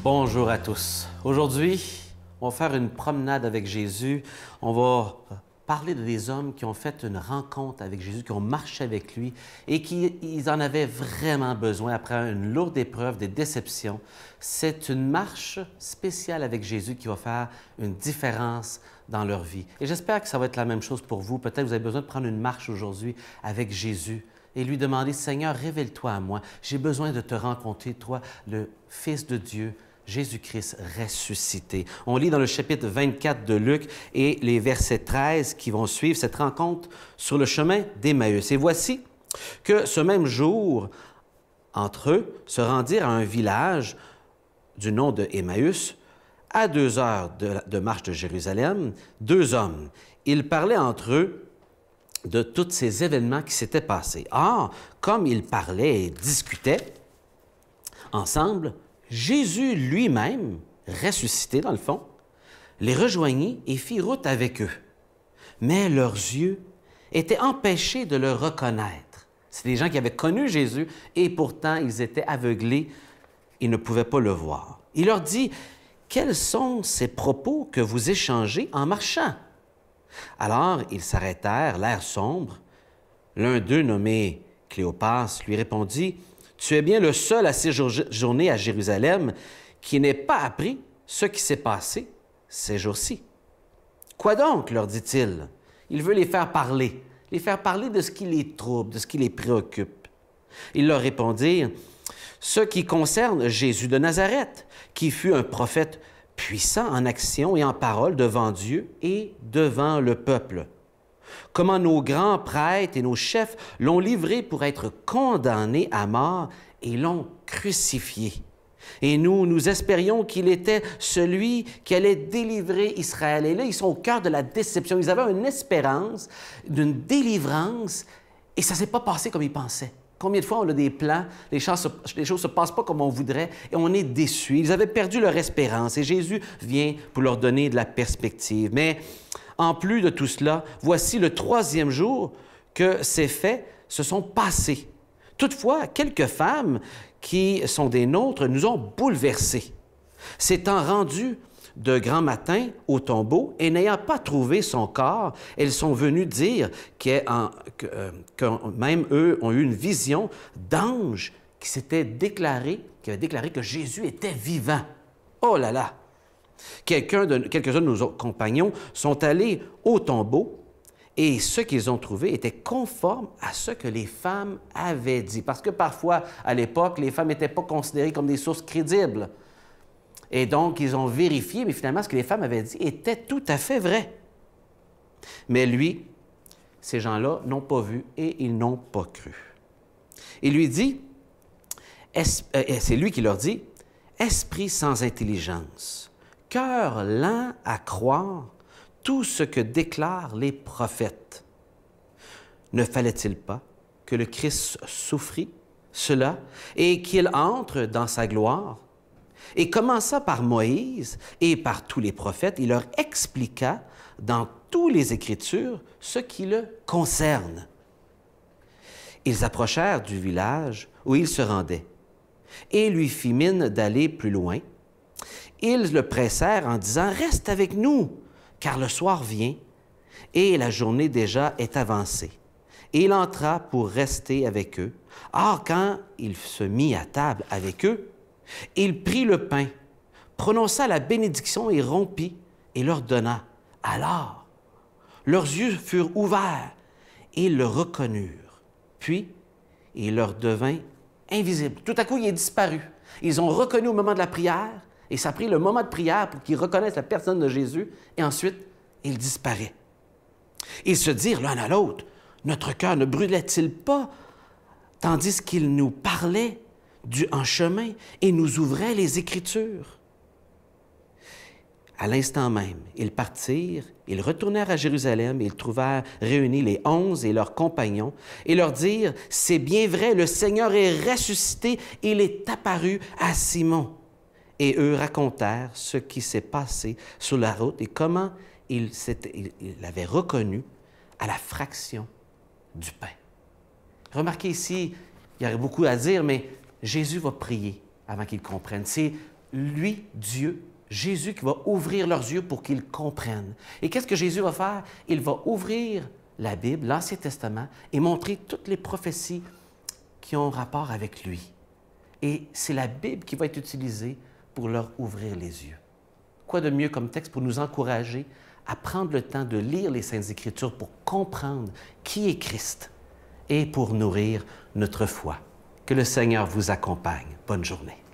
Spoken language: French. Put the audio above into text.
Bonjour à tous. Aujourd'hui, on va faire une promenade avec Jésus. On va parler des hommes qui ont fait une rencontre avec Jésus, qui ont marché avec lui et ils en avaient vraiment besoin après une lourde épreuve, des déceptions. C'est une marche spéciale avec Jésus qui va faire une différence dans leur vie. Et j'espère que ça va être la même chose pour vous. Peut-être que vous avez besoin de prendre une marche aujourd'hui avec Jésus et lui demander, Seigneur, révèle-toi à moi. J'ai besoin de te rencontrer, toi, le Fils de Dieu, Jésus-Christ ressuscité. On lit dans le chapitre 24 de Luc et les versets 13 qui vont suivre cette rencontre sur le chemin d'Emmaüs. Et voici que ce même jour, entre eux, se rendirent à un village du nom de Emmaüs, à 2 heures de marche de Jérusalem, 2 hommes. Ils parlaient entre eux de tous ces événements qui s'étaient passés. Or, comme ils parlaient et discutaient ensemble, Jésus lui-même, ressuscité dans le fond, les rejoignit et fit route avec eux. Mais leurs yeux étaient empêchés de le reconnaître. C'est des gens qui avaient connu Jésus et pourtant ils étaient aveuglés, ils ne pouvaient pas le voir. Il leur dit, « Quels sont ces propos que vous échangez en marchant? » Alors ils s'arrêtèrent, l'air sombre. L'un d'eux, nommé Cléopas, lui répondit, « Tu es bien le seul à séjourner à Jérusalem qui n'ait pas appris ce qui s'est passé ces jours-ci. » « Quoi donc? » leur dit-il. Il veut les faire parler de ce qui les trouble, de ce qui les préoccupe. Ils leur répondirent, « Ce qui concerne Jésus de Nazareth, qui fut un prophète puissant en action et en parole devant Dieu et devant le peuple. Comment nos grands prêtres et nos chefs l'ont livré pour être condamné à mort et l'ont crucifié. Et nous espérions qu'il était celui qui allait délivrer Israël. » Et là, ils sont au cœur de la déception. Ils avaient une espérance d'une délivrance et ça ne s'est pas passé comme ils pensaient. Combien de fois on a des plans, les choses ne se passent pas comme on voudrait et on est déçus. Ils avaient perdu leur espérance et Jésus vient pour leur donner de la perspective. Mais en plus de tout cela, voici le 3e jour que ces faits se sont passés. Toutefois, quelques femmes qui sont des nôtres nous ont bouleversés. S'étant rendues de grand matin au tombeau et n'ayant pas trouvé son corps, elles sont venues dire que même eux ont eu une vision d'ange qui avait déclaré que Jésus était vivant. Oh là là! Quelques-uns de nos compagnons sont allés au tombeau et ce qu'ils ont trouvé était conforme à ce que les femmes avaient dit. Parce que parfois, à l'époque, les femmes n'étaient pas considérées comme des sources crédibles. Et donc, ils ont vérifié, mais finalement, ce que les femmes avaient dit était tout à fait vrai. Mais lui, ces gens-là n'ont pas vu et ils n'ont pas cru. Il lui dit, c'est lui qui leur dit, « Esprit sans intelligence, cœur lent à croire tout ce que déclarent les prophètes. Ne fallait-il pas que le Christ souffrit cela et qu'il entre dans sa gloire? » Et commença par Moïse et par tous les prophètes, il leur expliqua dans toutes les Écritures ce qui le concerne. Ils approchèrent du village où il se rendait et lui fit mine d'aller plus loin. Ils le pressèrent en disant, « Reste avec nous, car le soir vient et la journée déjà est avancée. » Et il entra pour rester avec eux. Or, quand il se mit à table avec eux, il prit le pain, prononça la bénédiction et rompit et leur donna. Alors, leurs yeux furent ouverts et ils le reconnurent. Puis, il leur devint invisible. Tout à coup, il est disparu. Ils ont reconnu au moment de la prière et ça a pris le moment de prière pour qu'ils reconnaissent la personne de Jésus et ensuite, il disparaît. Ils se dirent l'un à l'autre, « Notre cœur ne brûlait-il pas tandis qu'il nous parlait en chemin et nous ouvrait les Écritures? » À l'instant même, ils partirent, ils retournèrent à Jérusalem et ils trouvèrent réunis les 11 et leurs compagnons et leur dirent, « C'est bien vrai, le Seigneur est ressuscité, il est apparu à Simon. » Et eux racontèrent ce qui s'est passé sur la route et comment il l'avait reconnu à la fraction du pain. Remarquez ici, il y aurait beaucoup à dire, mais Jésus va prier avant qu'ils comprennent. C'est lui, Dieu, Jésus qui va ouvrir leurs yeux pour qu'ils comprennent. Et qu'est-ce que Jésus va faire? Il va ouvrir la Bible, l'Ancien Testament, et montrer toutes les prophéties qui ont rapport avec lui. Et c'est la Bible qui va être utilisée pour leur ouvrir les yeux. Quoi de mieux comme texte pour nous encourager à prendre le temps de lire les Saintes Écritures pour comprendre qui est Christ et pour nourrir notre foi. Que le Seigneur vous accompagne. Bonne journée.